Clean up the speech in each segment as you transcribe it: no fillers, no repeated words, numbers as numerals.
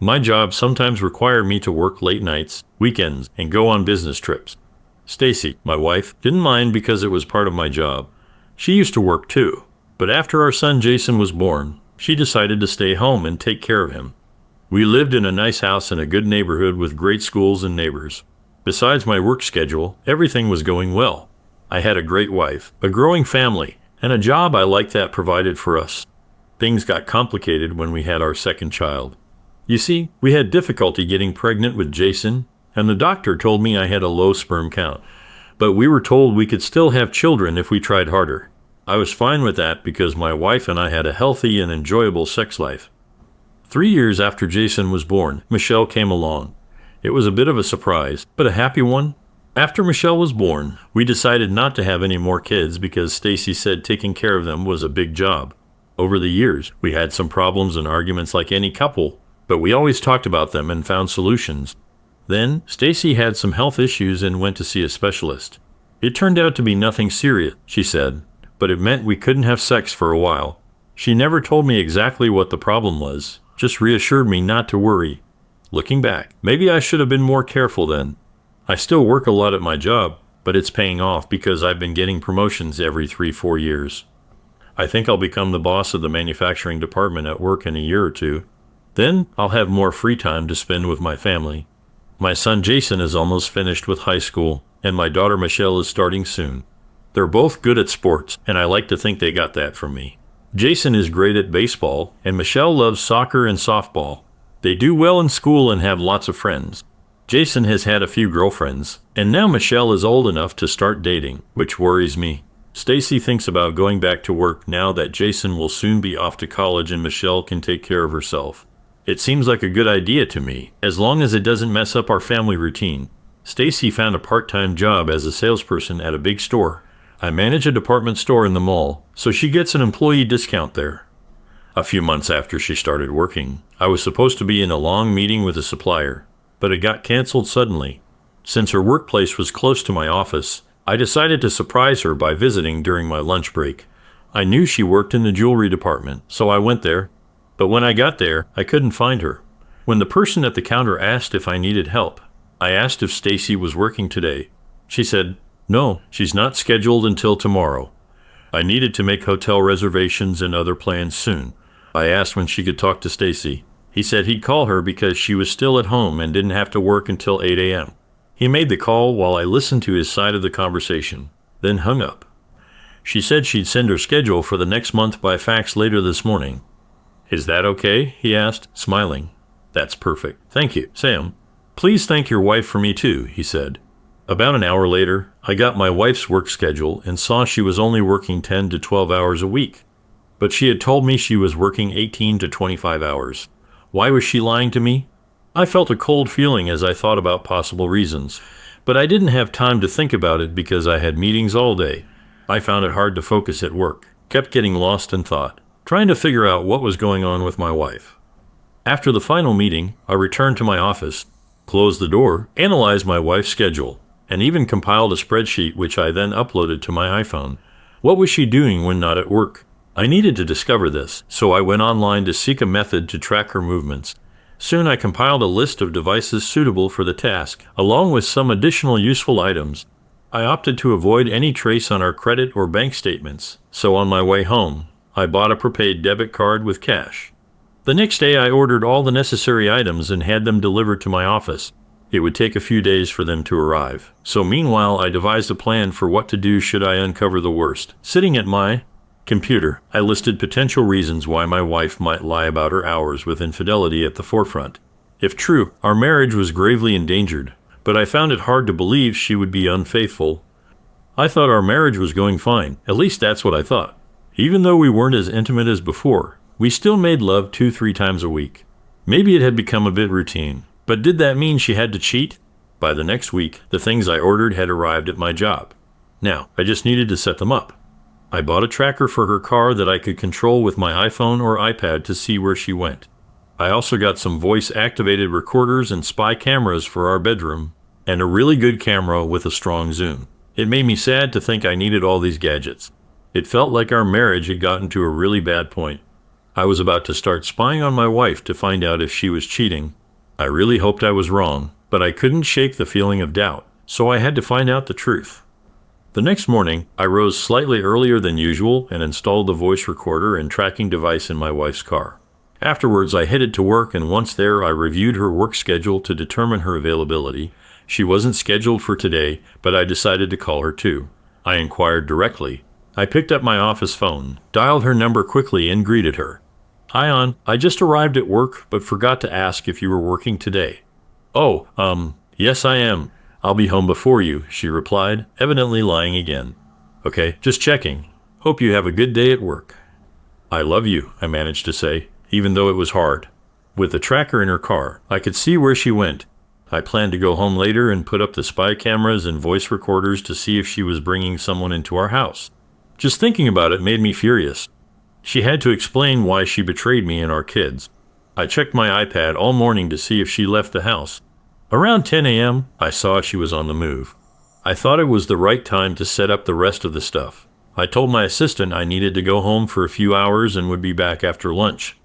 My job sometimes required me to work late nights, weekends, and go on business trips. Stacy, my wife, didn't mind because it was part of my job. She used to work too, but after our son Jason was born, she decided to stay home and take care of him. We lived in a nice house in a good neighborhood with great schools and neighbors. Besides my work schedule, everything was going well. I had a great wife, a growing family, and a job I liked that provided for us. Things got complicated when we had our second child. You see, we had difficulty getting pregnant with Jason, and the doctor told me I had a low sperm count. But we were told we could still have children if we tried harder. I was fine with that because my wife and I had a healthy and enjoyable sex life. 3 years after Jason was born, Michelle came along. It was a bit of a surprise, but a happy one. After Michelle was born, we decided not to have any more kids because Stacy said taking care of them was a big job. Over the years, we had some problems and arguments like any couple, but we always talked about them and found solutions. Then, Stacy had some health issues and went to see a specialist. It turned out to be nothing serious, she said, but it meant we couldn't have sex for a while. She never told me exactly what the problem was, just reassured me not to worry. Looking back, maybe I should have been more careful then. I still work a lot at my job, but it's paying off because I've been getting promotions every 3-4 years. I think I'll become the boss of the manufacturing department at work in a year or two. Then I'll have more free time to spend with my family. My son Jason is almost finished with high school, and my daughter Michelle is starting soon. They're both good at sports, and I like to think they got that from me. Jason is great at baseball, and Michelle loves soccer and softball. They do well in school and have lots of friends. Jason has had a few girlfriends, and now Michelle is old enough to start dating, which worries me. Stacy thinks about going back to work now that Jason will soon be off to college and Michelle can take care of herself. It seems like a good idea to me, as long as it doesn't mess up our family routine. Stacy found a part-time job as a salesperson at a big store. I manage a department store in the mall, so she gets an employee discount there. A few months after she started working, I was supposed to be in a long meeting with a supplier, but it got canceled suddenly. Since her workplace was close to my office, I decided to surprise her by visiting during my lunch break. I knew she worked in the jewelry department, so I went there. But when I got there, I couldn't find her. When the person at the counter asked if I needed help, I asked if Stacy was working today. She said, "No, she's not scheduled until tomorrow." I needed to make hotel reservations and other plans soon. I asked when she could talk to Stacy. He said he'd call her because she was still at home and didn't have to work until 8 a.m. He made the call while I listened to his side of the conversation, then hung up. She said she'd send her schedule for the next month by fax later this morning. "Is that okay?" he asked, smiling. "That's perfect. Thank you, Sam. Please thank your wife for me too," he said. About an hour later, I got my wife's work schedule and saw she was only working 10 to 12 hours a week. But she had told me she was working 18 to 25 hours. Why was she lying to me? I felt a cold feeling as I thought about possible reasons, but I didn't have time to think about it because I had meetings all day. I found it hard to focus at work, kept getting lost in thought, trying to figure out what was going on with my wife. After the final meeting, I returned to my office, closed the door, analyzed my wife's schedule, and even compiled a spreadsheet which I then uploaded to my iPhone. What was she doing when not at work? I needed to discover this, so I went online to seek a method to track her movements. Soon I compiled a list of devices suitable for the task, along with some additional useful items. I opted to avoid any trace on our credit or bank statements, so on my way home, I bought a prepaid debit card with cash. The next day I ordered all the necessary items and had them delivered to my office. It would take a few days for them to arrive, so meanwhile I devised a plan for what to do should I uncover the worst. Sitting at my computer, I listed potential reasons why my wife might lie about her hours with infidelity at the forefront. If true, our marriage was gravely endangered, but I found it hard to believe she would be unfaithful. I thought our marriage was going fine, at least that's what I thought. Even though we weren't as intimate as before, we still made love 2-3 times a week. Maybe it had become a bit routine, but did that mean she had to cheat? By the next week, the things I ordered had arrived at my job. Now, I just needed to set them up. I bought a tracker for her car that I could control with my iPhone or iPad to see where she went. I also got some voice-activated recorders and spy cameras for our bedroom, and a really good camera with a strong zoom. It made me sad to think I needed all these gadgets. It felt like our marriage had gotten to a really bad point. I was about to start spying on my wife to find out if she was cheating. I really hoped I was wrong, but I couldn't shake the feeling of doubt, so I had to find out the truth. The next morning, I rose slightly earlier than usual and installed the voice recorder and tracking device in my wife's car. Afterwards, I headed to work, and once there, I reviewed her work schedule to determine her availability. She wasn't scheduled for today, but I decided to call her too. I inquired directly. I picked up my office phone, dialed her number quickly, and greeted her. "Hi, Ann. I just arrived at work, but forgot to ask if you were working today." "Oh, yes I am. I'll be home before you," she replied, evidently lying again. "Okay, just checking. Hope you have a good day at work." "I love you," I managed to say, even though it was hard. With the tracker in her car, I could see where she went. I planned to go home later and put up the spy cameras and voice recorders to see if she was bringing someone into our house. Just thinking about it made me furious. She had to explain why she betrayed me and our kids. I checked my iPad all morning to see if she left the house. Around 10 a.m., I saw she was on the move. I thought it was the right time to set up the rest of the stuff. I told my assistant I needed to go home for a few hours and would be back after lunch.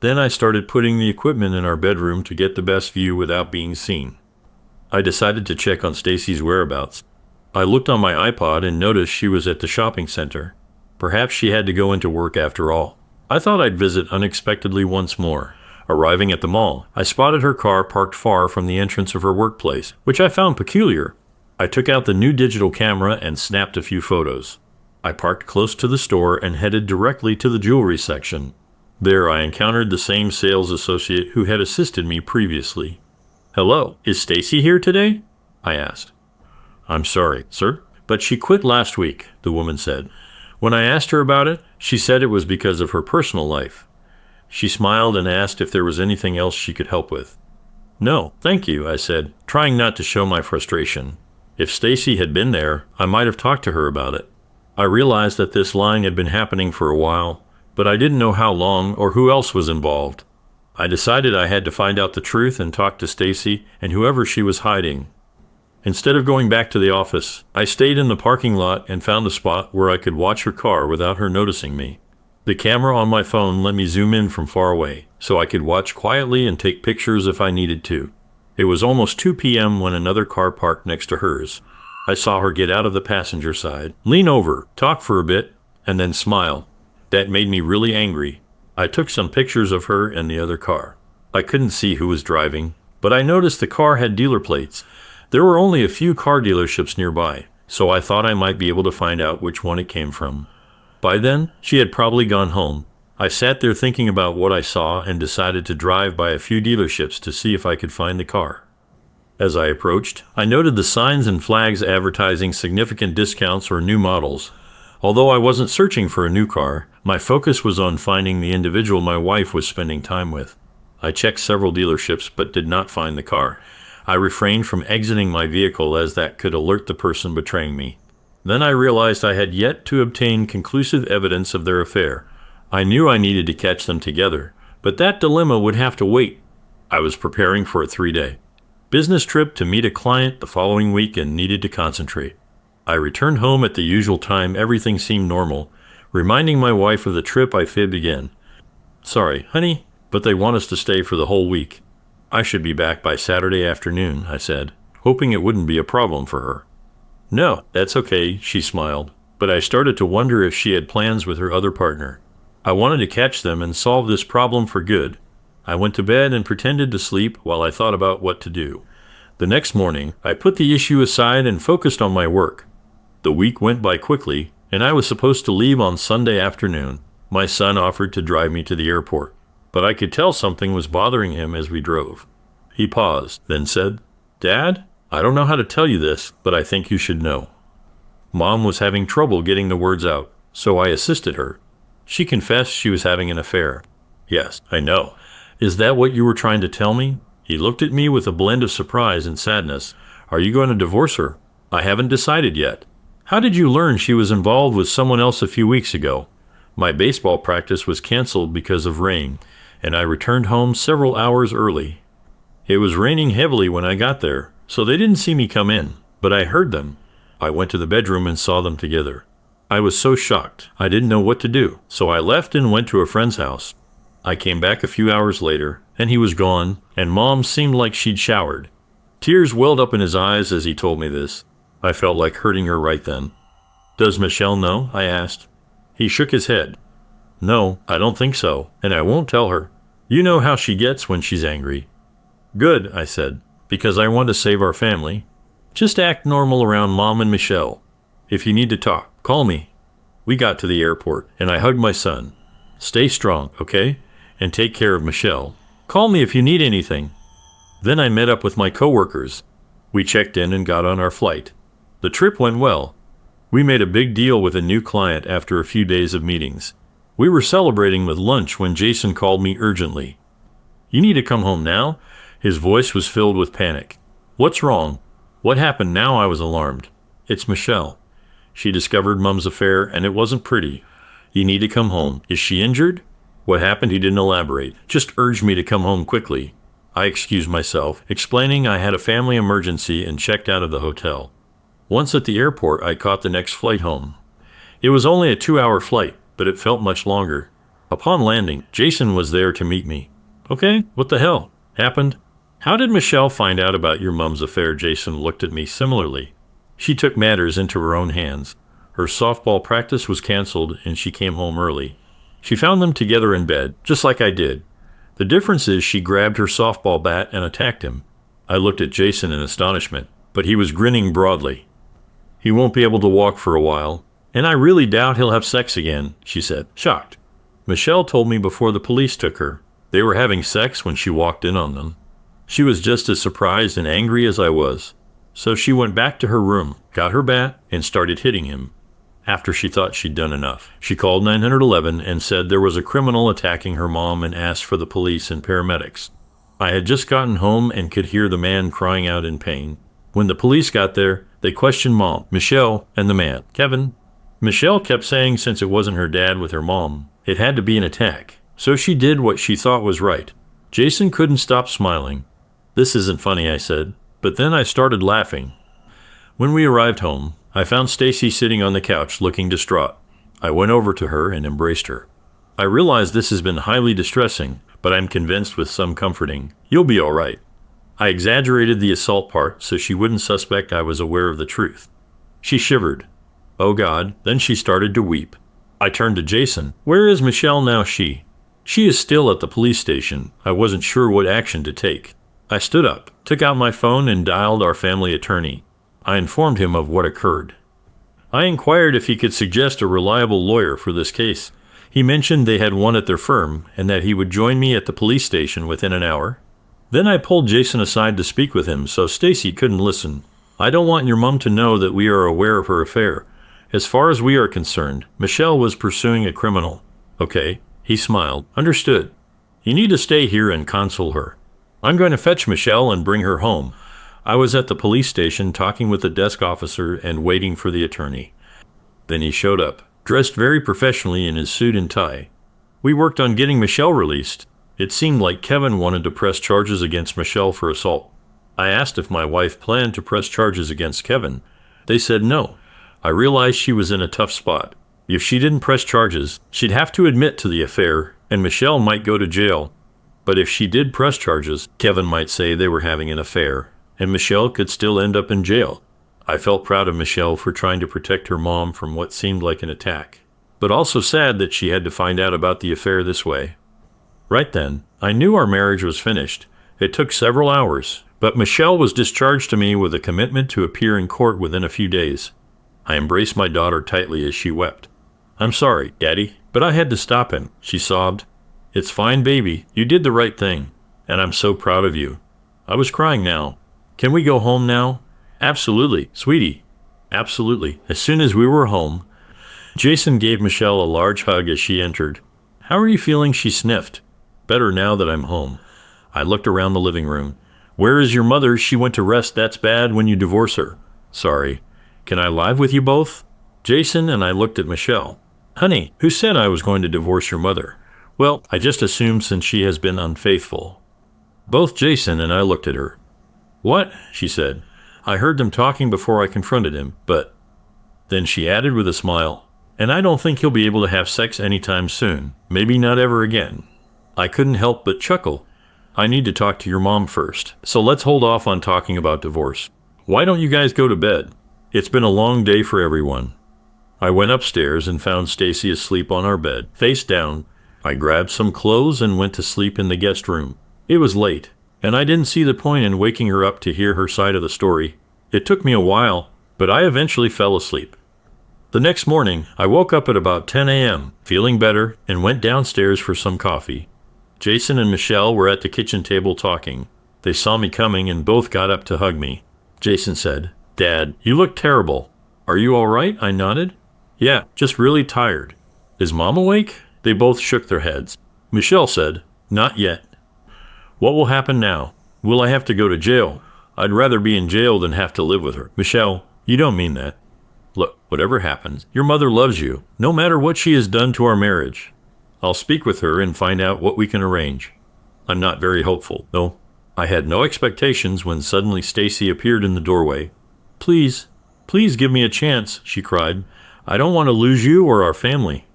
Then I started putting the equipment in our bedroom to get the best view without being seen. I decided to check on Stacy's whereabouts. I looked on my iPod and noticed she was at the shopping center. Perhaps she had to go into work after all. I thought I'd visit unexpectedly once more. Arriving at the mall, I spotted her car parked far from the entrance of her workplace, which I found peculiar. I took out the new digital camera and snapped a few photos. I parked close to the store and headed directly to the jewelry section. There I encountered the same sales associate who had assisted me previously. "Hello, is Stacy here today?" I asked. "I'm sorry, sir, but she quit last week," the woman said. When I asked her about it, she said it was because of her personal life. She smiled and asked if there was anything else she could help with. "No, thank you," I said, trying not to show my frustration. If Stacy had been there, I might have talked to her about it. I realized that this lying had been happening for a while, but I didn't know how long or who else was involved. I decided I had to find out the truth and talk to Stacy and whoever she was hiding. Instead of going back to the office, I stayed in the parking lot and found a spot where I could watch her car without her noticing me. The camera on my phone let me zoom in from far away, so I could watch quietly and take pictures if I needed to. It was almost 2 p.m. when another car parked next to hers. I saw her get out of the passenger side, lean over, talk for a bit, and then smile. That made me really angry. I took some pictures of her and the other car. I couldn't see who was driving, but I noticed the car had dealer plates. There were only a few car dealerships nearby, so I thought I might be able to find out which one it came from. By then, she had probably gone home. I sat there thinking about what I saw and decided to drive by a few dealerships to see if I could find the car. As I approached, I noted the signs and flags advertising significant discounts or new models. Although I wasn't searching for a new car, my focus was on finding the individual my wife was spending time with. I checked several dealerships but did not find the car. I refrained from exiting my vehicle as that could alert the person betraying me. Then I realized I had yet to obtain conclusive evidence of their affair. I knew I needed to catch them together, but that dilemma would have to wait. I was preparing for a 3-day business trip to meet a client the following week and needed to concentrate. I returned home at the usual time. Everything seemed normal. Reminding my wife of the trip, I fibbed again. "Sorry, honey, but they want us to stay for the whole week. I should be back by Saturday afternoon," I said, hoping it wouldn't be a problem for her. "No, that's okay," she smiled, but I started to wonder if she had plans with her other partner. I wanted to catch them and solve this problem for good. I went to bed and pretended to sleep while I thought about what to do. The next morning, I put the issue aside and focused on my work. The week went by quickly, and I was supposed to leave on Sunday afternoon. My son offered to drive me to the airport, but I could tell something was bothering him as we drove. He paused, then said, "Dad, I don't know how to tell you this, but I think you should know." Mom was having trouble getting the words out, so I assisted her. She confessed she was having an affair. "Yes, I know. Is that what you were trying to tell me?" He looked at me with a blend of surprise and sadness. "Are you going to divorce her?" "I haven't decided yet." "How did you learn she was involved with someone else a few weeks ago?" "My baseball practice was canceled because of rain, and I returned home several hours early. It was raining heavily when I got there, so they didn't see me come in, but I heard them. I went to the bedroom and saw them together. I was so shocked, I didn't know what to do, so I left and went to a friend's house. I came back a few hours later, and he was gone, and Mom seemed like she'd showered. Tears welled up in his eyes as he told me this. I felt like hurting her right then. Does Michelle know? I asked. He shook his head. No, I don't think so, and I won't tell her. You know how she gets when she's angry. Good, I said, because I want to save our family. Just act normal around Mom and Michelle. If you need to talk, call me. We got to the airport, and I hugged my son. Stay strong, okay? And take care of Michelle. Call me if you need anything. Then I met up with my coworkers. We checked in and got on our flight. The trip went well. We made a big deal with a new client after a few days of meetings. We were celebrating with lunch when Jason called me urgently. You need to come home now? His voice was filled with panic. What's wrong? What happened now? I was alarmed. It's Michelle. She discovered Mom's affair, and it wasn't pretty. You need to come home. Is she injured? What happened? He didn't elaborate, just urged me to come home quickly. I excused myself, explaining I had a family emergency and checked out of the hotel. Once at the airport, I caught the next flight home. It was only a 2-hour flight, but it felt much longer. Upon landing, Jason was there to meet me. Okay, what the hell happened? How did Michelle find out about your mom's affair? Jason looked at me similarly. She took matters into her own hands. Her softball practice was canceled and she came home early. She found them together in bed, just like I did. The difference is she grabbed her softball bat and attacked him. I looked at Jason in astonishment, but he was grinning broadly. He won't be able to walk for a while, and I really doubt he'll have sex again, she said, shocked. Michelle told me before the police took her. They were having sex when she walked in on them. She was just as surprised and angry as I was. So she went back to her room, got her bat, and started hitting him. After she thought she'd done enough, she called 911 and said there was a criminal attacking her mom and asked for the police and paramedics. I had just gotten home and could hear the man crying out in pain. When the police got there, they questioned Mom, Michelle, and the man, Kevin. Michelle kept saying since it wasn't her dad with her mom, it had to be an attack. So she did what she thought was right. Jason couldn't stop smiling. This isn't funny, I said, but then I started laughing. When we arrived home, I found Stacy sitting on the couch looking distraught. I went over to her and embraced her. I realize this has been highly distressing, but I'm convinced with some comforting, you'll be all right. I exaggerated the assault part so she wouldn't suspect I was aware of the truth. She shivered. Oh God, then she started to weep. I turned to Jason. Where is Michelle now? She is still at the police station. I wasn't sure what action to take. I stood up, took out my phone and dialed our family attorney. I informed him of what occurred. I inquired if he could suggest a reliable lawyer for this case. He mentioned they had one at their firm and that he would join me at the police station within an hour. Then I pulled Jason aside to speak with him so Stacy couldn't listen. I don't want your mom to know that we are aware of her affair. As far as we are concerned, Michelle was pursuing a criminal. Okay, he smiled. Understood. You need to stay here and console her. I'm going to fetch Michelle and bring her home. I was at the police station talking with the desk officer and waiting for the attorney. Then he showed up, dressed very professionally in his suit and tie. We worked on getting Michelle released. It seemed like Kevin wanted to press charges against Michelle for assault. I asked if my wife planned to press charges against Kevin. They said no. I realized she was in a tough spot. If she didn't press charges, she'd have to admit to the affair, and Michelle might go to jail. But if she did press charges, Kevin might say they were having an affair, and Michelle could still end up in jail. I felt proud of Michelle for trying to protect her mom from what seemed like an attack, but also sad that she had to find out about the affair this way. Right then, I knew our marriage was finished. It took several hours, but Michelle was discharged to me with a commitment to appear in court within a few days. I embraced my daughter tightly as she wept. I'm sorry, Daddy, but I had to stop him, she sobbed. It's fine, baby. You did the right thing, and I'm so proud of you. I was crying now. Can we go home now? Absolutely, sweetie. Absolutely. As soon as we were home, Jason gave Michelle a large hug as she entered. How are you feeling? She sniffed. Better now that I'm home. I looked around the living room. Where is your mother? She went to rest. That's bad when you divorce her. Sorry. Can I live with you both? Jason and I looked at Michelle. Honey, who said I was going to divorce your mother? Well, I just assumed since she has been unfaithful. Both Jason and I looked at her. What? She said. I heard them talking before I confronted him, but... Then she added with a smile, and I don't think he'll be able to have sex anytime soon. Maybe not ever again. I couldn't help but chuckle. I need to talk to your mom first, so let's hold off on talking about divorce. Why don't you guys go to bed? It's been a long day for everyone. I went upstairs and found Stacy asleep on our bed, face down. I grabbed some clothes and went to sleep in the guest room. It was late, and I didn't see the point in waking her up to hear her side of the story. It took me a while, but I eventually fell asleep. The next morning, I woke up at about 10 a.m., feeling better, and went downstairs for some coffee. Jason and Michelle were at the kitchen table talking. They saw me coming and both got up to hug me. Jason said, "Dad, you look terrible. Are you all right?" I nodded. "Yeah, just really tired." "Is Mom awake?" They both shook their heads. Michelle said, "Not yet." "What will happen now? Will I have to go to jail?" "I'd rather be in jail than have to live with her." "Michelle, you don't mean that." "Look, whatever happens, your mother loves you, no matter what she has done to our marriage. I'll speak with her and find out what we can arrange." I'm not very hopeful, though. I had no expectations when suddenly Stacy appeared in the doorway. Please give me a chance," she cried. "I don't want to lose you or our family."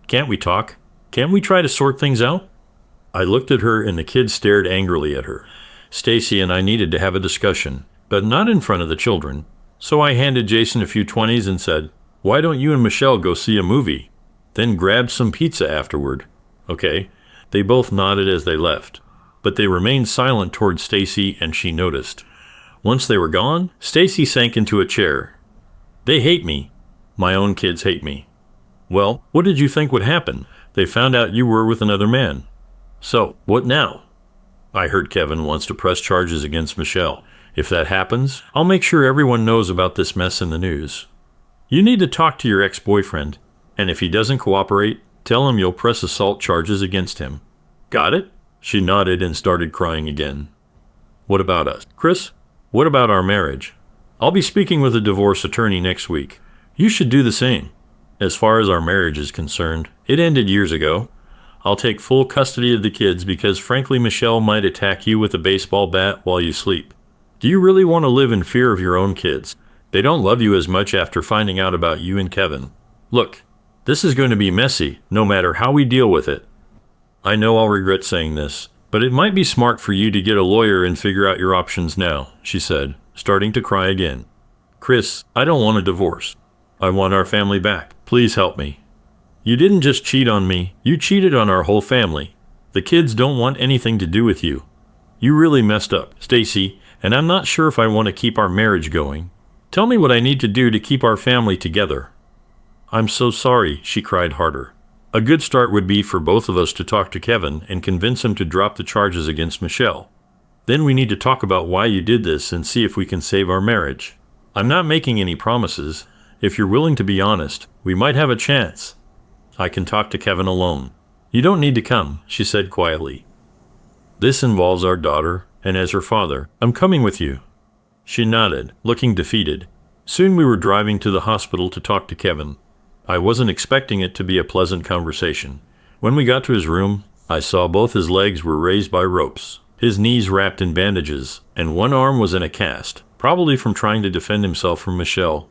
"Can't we talk? Can't we try to sort things out?" I looked at her and the kids stared angrily at her. Stacy and I needed to have a discussion, but not in front of the children. So I handed Jason a few 20s and said, "Why don't you and Michelle go see a movie? Then grabbed some pizza afterward." "Okay." They both nodded as they left, but they remained silent toward Stacy, and she noticed. Once they were gone, Stacy sank into a chair. "They hate me. My own kids hate me." "Well, what did you think would happen? They found out you were with another man. So, what now?" "I heard Kevin wants to press charges against Michelle. If that happens, I'll make sure everyone knows about this mess in the news. You need to talk to your ex-boyfriend, and if he doesn't cooperate, tell him you'll press assault charges against him." "Got it?" She nodded and started crying again. "What about us, Chris? What about our marriage? I'll be speaking with a divorce attorney next week. You should do the same. As far as our marriage is concerned, it ended years ago. I'll take full custody of the kids because frankly Michelle might attack you with a baseball bat while you sleep. Do you really want to live in fear of your own kids? They don't love you as much after finding out about you and Kevin. Look, this is going to be messy, no matter how we deal with it. I know I'll regret saying this, but it might be smart for you to get a lawyer and figure out your options now," she said, starting to cry again. "Chris, I don't want a divorce. I want our family back. Please help me. You didn't just cheat on me, you cheated on our whole family. The kids don't want anything to do with you. You really messed up, Stacy, and I'm not sure if I want to keep our marriage going. Tell me what I need to do to keep our family together." "I'm so sorry," she cried harder. "A good start would be for both of us to talk to Kevin and convince him to drop the charges against Michelle. Then we need to talk about why you did this and see if we can save our marriage. I'm not making any promises. If you're willing to be honest, we might have a chance. I can talk to Kevin alone." "You don't need to come," she said quietly. "This involves our daughter, and as her father, I'm coming with you." She nodded, looking defeated. Soon we were driving to the hospital to talk to Kevin. I wasn't expecting it to be a pleasant conversation. When we got to his room, I saw both his legs were raised by ropes, his knees wrapped in bandages, and one arm was in a cast, probably from trying to defend himself from Michelle.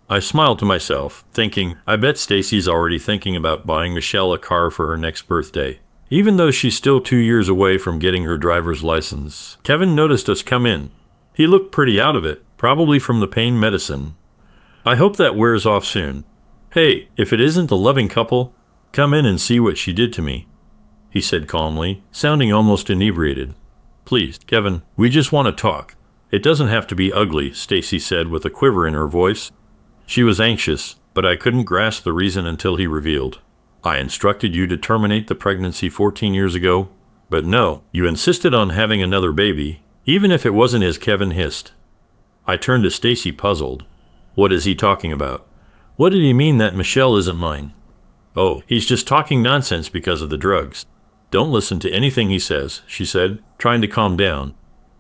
I smiled to myself, thinking, I bet Stacy's already thinking about buying Michelle a car for her next birthday, even though she's still 2 years away from getting her driver's license. Kevin noticed us come in. He looked pretty out of it, probably from the pain medicine. "I hope that wears off soon. Hey, if it isn't the loving couple, come in and see what she did to me," he said calmly, sounding almost inebriated. "Please, Kevin, we just want to talk. It doesn't have to be ugly," Stacy said with a quiver in her voice. She was anxious, but I couldn't grasp the reason until he revealed. "I instructed you to terminate the pregnancy 14 years ago, but no, you insisted on having another baby, even if it wasn't as Kevin hissed." I turned to Stacy puzzled. "What is he talking about? What did he mean that Michelle isn't mine?" "Oh, he's just talking nonsense because of the drugs. Don't listen to anything he says," she said, trying to calm down.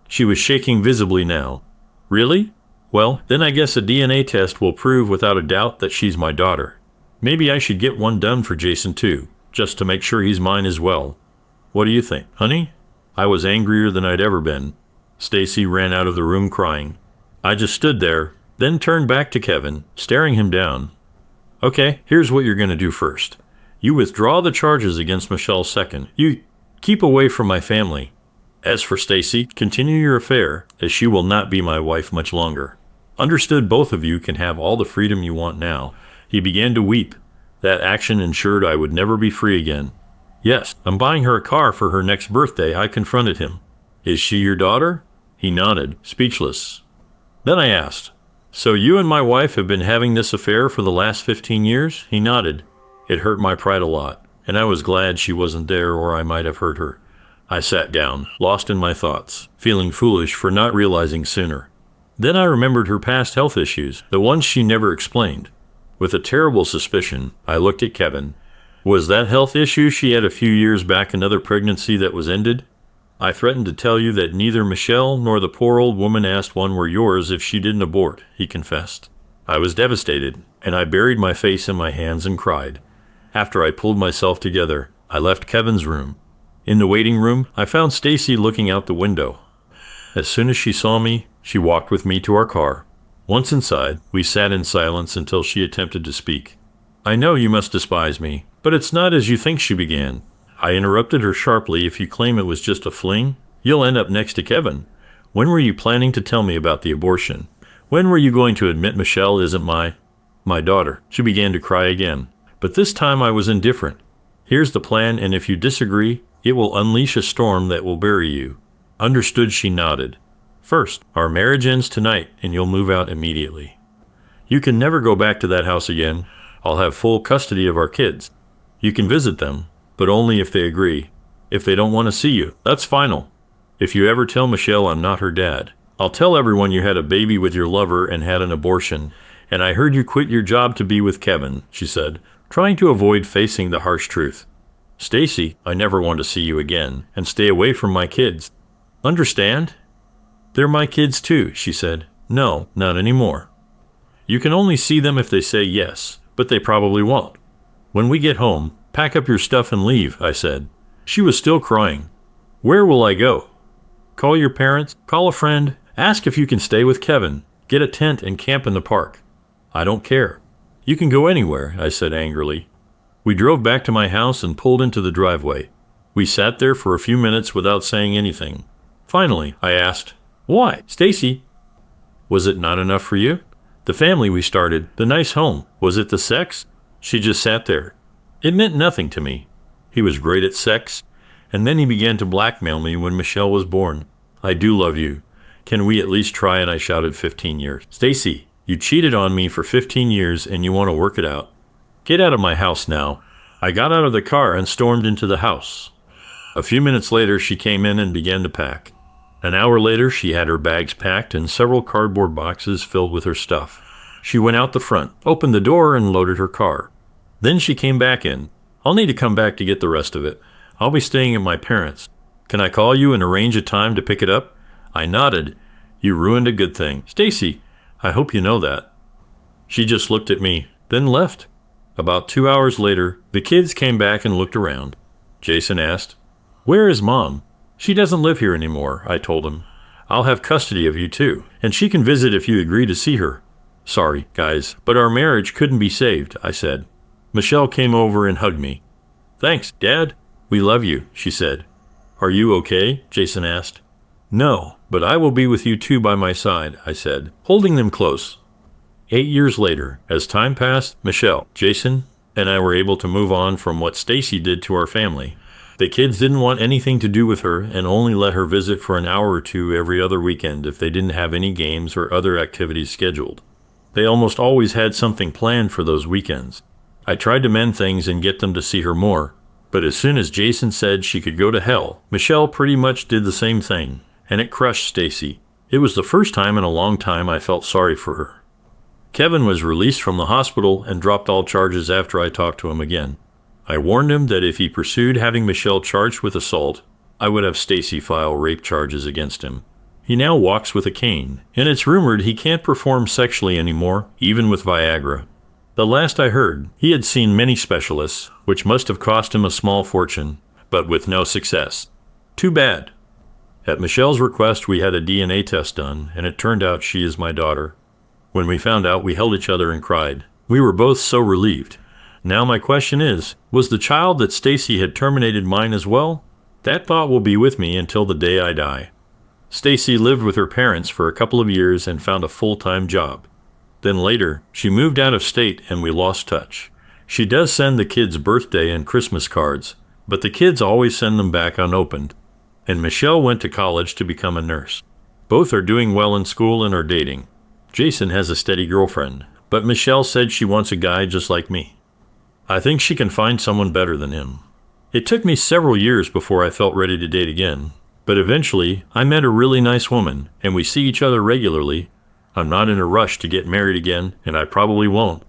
She was shaking visibly now. "Really? Well, then I guess a DNA test will prove without a doubt that she's my daughter. Maybe I should get one done for Jason too, just to make sure he's mine as well. What do you think, honey?" I was angrier than I'd ever been. Stacy ran out of the room crying. I just stood there, then turned back to Kevin, staring him down. "Okay, here's what you're going to do first. You withdraw the charges against Michelle second. Keep away from my family. As for Stacy, continue your affair, as she will not be my wife much longer. Understood, both of you can have all the freedom you want now. He began to weep. That action ensured I would never be free again. Yes, I'm buying her a car for her next birthday, I confronted him. Is she your daughter? He nodded, speechless. Then I asked, so you and my wife have been having this affair for the last 15 years? He nodded. It hurt my pride a lot, and I was glad she wasn't there or I might have hurt her. I sat down, lost in my thoughts, feeling foolish for not realizing sooner. Then I remembered her past health issues, the ones she never explained. With a terrible suspicion, I looked at Kevin. Was that health issue she had a few years back another pregnancy that was ended? I threatened to tell you that neither Michelle nor the poor old woman asked one were yours if she didn't abort, he confessed. I was devastated, and I buried my face in my hands and cried. After I pulled myself together, I left Kevin's room. In the waiting room, I found Stacy looking out the window. As soon as she saw me, she walked with me to our car. Once inside, we sat in silence until she attempted to speak. I know you must despise me, but it's not as you think, she began. I interrupted her sharply. If you claim it was just a fling, you'll end up next to Kevin. When were you planning to tell me about the abortion? When were you going to admit Michelle isn't my daughter? She began to cry again, but this time I was indifferent. Here's the plan, and if you disagree, it will unleash a storm that will bury you. Understood, she nodded. First, our marriage ends tonight, and you'll move out immediately. You can never go back to that house again. I'll have full custody of our kids. You can visit them, but only if they agree. If they don't want to see you, that's final. If you ever tell Michelle I'm not her dad, I'll tell everyone you had a baby with your lover and had an abortion, and I heard you quit your job to be with Kevin, she said, trying to avoid facing the harsh truth. Stacy, I never want to see you again, and stay away from my kids. Understand? They're my kids too, she said. No, not anymore. You can only see them if they say yes, but they probably won't. When we get home, pack up your stuff and leave, I said. She was still crying. Where will I go? Call your parents, call a friend, ask if you can stay with Kevin, get a tent and camp in the park. I don't care. You can go anywhere, I said angrily. We drove back to my house and pulled into the driveway. We sat there for a few minutes without saying anything. Finally, I asked, why, Stacy? Was it not enough for you? The family we started, the nice home, was it the sex? She just sat there. It meant nothing to me. He was great at sex, and then he began to blackmail me when Michelle was born. I do love you. Can we at least try? And I shouted, 15 years. Stacy, you cheated on me for 15 years and you want to work it out. Get out of my house now. I got out of the car and stormed into the house. A few minutes later, she came in and began to pack. An hour later, she had her bags packed and several cardboard boxes filled with her stuff. She went out the front, opened the door, and loaded her car. Then she came back in. I'll need to come back to get the rest of it. I'll be staying at my parents'. Can I call you and arrange a time to pick it up? I nodded. You ruined a good thing. Stacy, I hope you know that. She just looked at me, then left. About 2 hours later, the kids came back and looked around. Jason asked, where is Mom? She doesn't live here anymore, I told him. I'll have custody of you too, and she can visit if you agree to see her. Sorry, guys, but our marriage couldn't be saved, I said. Michelle came over and hugged me. Thanks, Dad. We love you, she said. Are you okay? Jason asked. No, but I will be with you two by my side, I said, holding them close. 8 years later, as time passed, Michelle, Jason, and I were able to move on from what Stacy did to our family. The kids didn't want anything to do with her and only let her visit for an hour or two every other weekend if they didn't have any games or other activities scheduled. They almost always had something planned for those weekends. I tried to mend things and get them to see her more, but as soon as Jason said she could go to hell, Michelle pretty much did the same thing, and it crushed Stacy. It was the first time in a long time I felt sorry for her. Kevin was released from the hospital and dropped all charges after I talked to him again. I warned him that if he pursued having Michelle charged with assault, I would have Stacy file rape charges against him. He now walks with a cane, and it's rumored he can't perform sexually anymore, even with Viagra. The last I heard, he had seen many specialists, which must have cost him a small fortune, but with no success. Too bad. At Michelle's request, we had a DNA test done, and it turned out she is my daughter. When we found out, we held each other and cried. We were both so relieved. Now my question is, was the child that Stacy had terminated mine as well? That thought will be with me until the day I die. Stacy lived with her parents for a couple of years and found a full-time job. Then later, she moved out of state and we lost touch. She does send the kids' birthday and Christmas cards, but the kids always send them back unopened. And Michelle went to college to become a nurse. Both are doing well in school and are dating. Jason has a steady girlfriend, but Michelle said she wants a guy just like me. I think she can find someone better than him. It took me several years before I felt ready to date again, but eventually I met a really nice woman and we see each other regularly. I'm not in a rush to get married again, and I probably won't.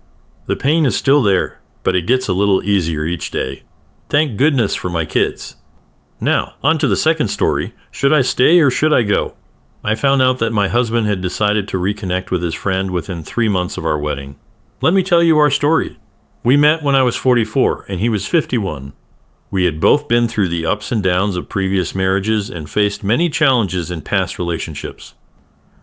The pain is still there, but it gets a little easier each day. Thank goodness for my kids. Now, on to the second story. Should I stay or should I go? I found out that my husband had decided to reconnect with his friend within 3 months of our wedding. Let me tell you our story. We met when I was 44 and he was 51. We had both been through the ups and downs of previous marriages and faced many challenges in past relationships.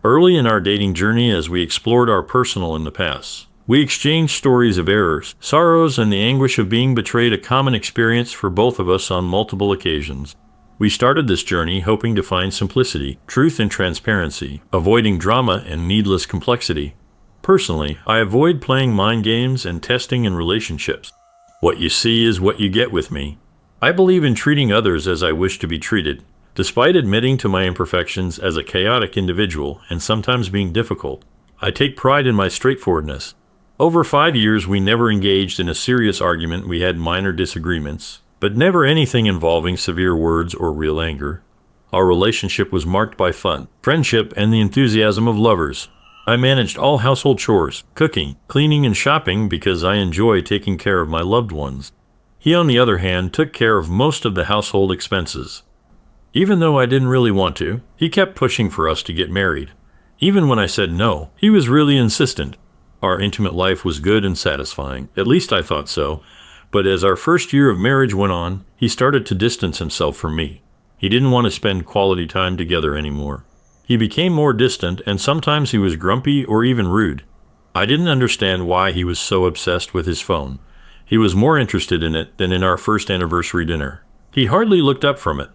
Early in our dating journey, as we explored our personal in the past, we exchanged stories of errors, sorrows, and the anguish of being betrayed, a common experience for both of us on multiple occasions. We started this journey hoping to find simplicity, truth, and transparency, avoiding drama and needless complexity. Personally, I avoid playing mind games and testing in relationships. What you see is what you get with me. I believe in treating others as I wish to be treated. Despite admitting to my imperfections as a chaotic individual and sometimes being difficult, I take pride in my straightforwardness. Over 5 years, we never engaged in a serious argument. We had minor disagreements, but never anything involving severe words or real anger. Our relationship was marked by fun, friendship, and the enthusiasm of lovers. I managed all household chores, cooking, cleaning, and shopping because I enjoy taking care of my loved ones. He, on the other hand, took care of most of the household expenses. Even though I didn't really want to, he kept pushing for us to get married. Even when I said no, he was really insistent. Our intimate life was good and satisfying, at least I thought so, but as our first year of marriage went on, he started to distance himself from me. He didn't want to spend quality time together anymore. He became more distant, and sometimes he was grumpy or even rude. I didn't understand why he was so obsessed with his phone. He was more interested in it than in our first anniversary dinner. He hardly looked up from it.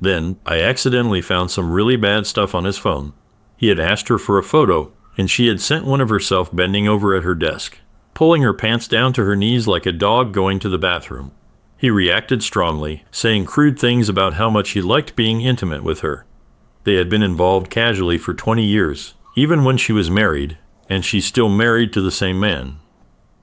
Then, I accidentally found some really bad stuff on his phone. He had asked her for a photo, and she had sent one of herself bending over at her desk, pulling her pants down to her knees like a dog going to the bathroom. He reacted strongly, saying crude things about how much he liked being intimate with her. They had been involved casually for 20 years, even when she was married, and she's still married to the same man.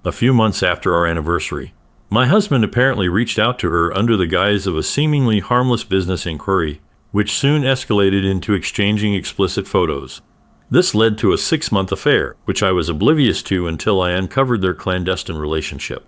A few months after our anniversary, my husband apparently reached out to her under the guise of a seemingly harmless business inquiry, which soon escalated into exchanging explicit photos. This led to a 6-month affair, which I was oblivious to until I uncovered their clandestine relationship.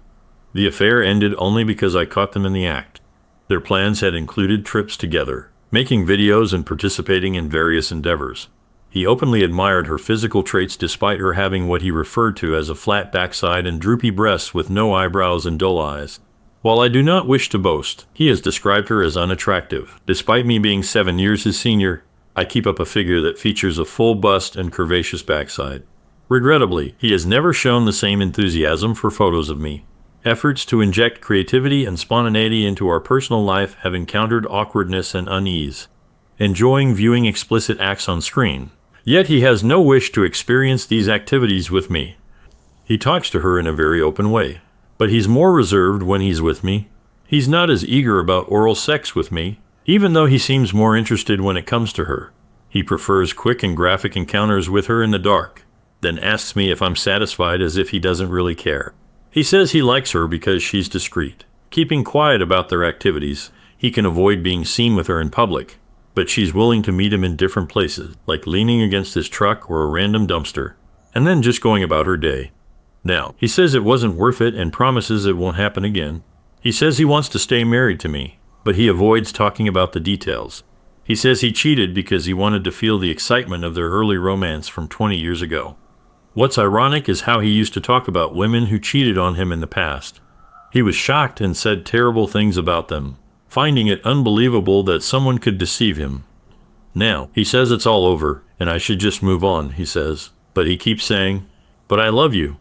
The affair ended only because I caught them in the act. Their plans had included trips together, making videos and participating in various endeavors. He openly admired her physical traits despite her having what he referred to as a flat backside and droopy breasts with no eyebrows and dull eyes. While I do not wish to boast, he has described her as unattractive. Despite me being 7 years his senior, I keep up a figure that features a full bust and curvaceous backside. Regrettably, he has never shown the same enthusiasm for photos of me. Efforts to inject creativity and spontaneity into our personal life have encountered awkwardness and unease. Enjoying viewing explicit acts on screen, yet he has no wish to experience these activities with me. He talks to her in a very open way, but he's more reserved when he's with me. He's not as eager about oral sex with me, even though he seems more interested when it comes to her. He prefers quick and graphic encounters with her in the dark, then asks me if I'm satisfied as if he doesn't really care. He says he likes her because she's discreet, keeping quiet about their activities. He can avoid being seen with her in public, but she's willing to meet him in different places, like leaning against his truck or a random dumpster, and then just going about her day. Now, he says it wasn't worth it and promises it won't happen again. He says he wants to stay married to me, but he avoids talking about the details. He says he cheated because he wanted to feel the excitement of their early romance from 20 years ago. What's ironic is how he used to talk about women who cheated on him in the past. He was shocked and said terrible things about them, finding it unbelievable that someone could deceive him. Now, he says it's all over, and I should just move on, he says. But he keeps saying, "But I love you.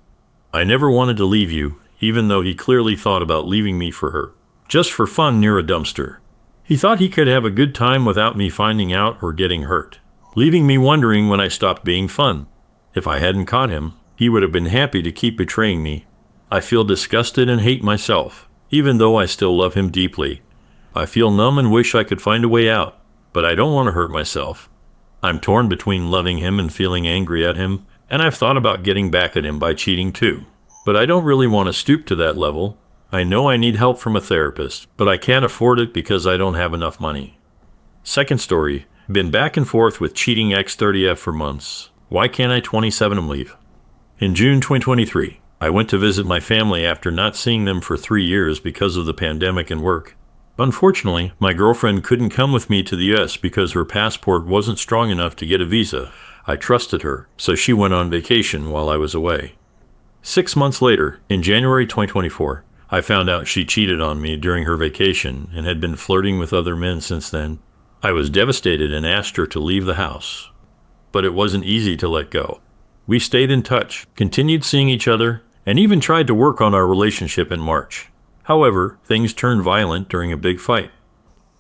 I never wanted to leave you," even though he clearly thought about leaving me for her, just for fun near a dumpster. He thought he could have a good time without me finding out or getting hurt, leaving me wondering when I stopped being fun. If I hadn't caught him, he would have been happy to keep betraying me. I feel disgusted and hate myself, even though I still love him deeply. I feel numb and wish I could find a way out, but I don't want to hurt myself. I'm torn between loving him and feeling angry at him, and I've thought about getting back at him by cheating too. But I don't really want to stoop to that level. I know I need help from a therapist, but I can't afford it because I don't have enough money. Second story, been back and forth with cheating ex-30F for months. Why can't I 27 leave? In June 2023, I went to visit my family after not seeing them for 3 years because of the pandemic and work. Unfortunately, my girlfriend couldn't come with me to the US because her passport wasn't strong enough to get a visa. I trusted her, so she went on vacation while I was away. 6 months later, in January 2024, I found out she cheated on me during her vacation and had been flirting with other men since then. I was devastated and asked her to leave the house. But it wasn't easy to let go. We stayed in touch, continued seeing each other, and even tried to work on our relationship in March. However, things turned violent during a big fight.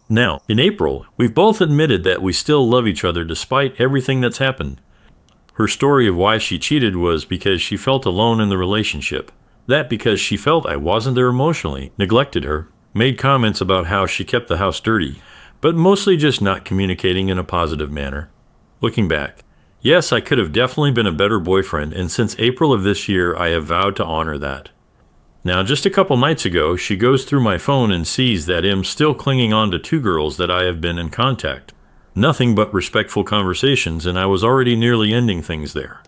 Now, in April, we've both admitted that we still love each other despite everything that's happened. Her story of why she cheated was because she felt alone in the relationship. That because she felt I wasn't there emotionally, neglected her, made comments about how she kept the house dirty, but mostly just not communicating in a positive manner. Looking back, yes, I could have definitely been a better boyfriend, and since April of this year, I have vowed to honor that. Now, just a couple nights ago, she goes through my phone and sees that I'm still clinging on to 2 girls that I have been in contact. Nothing but respectful conversations, and I was already nearly ending things there.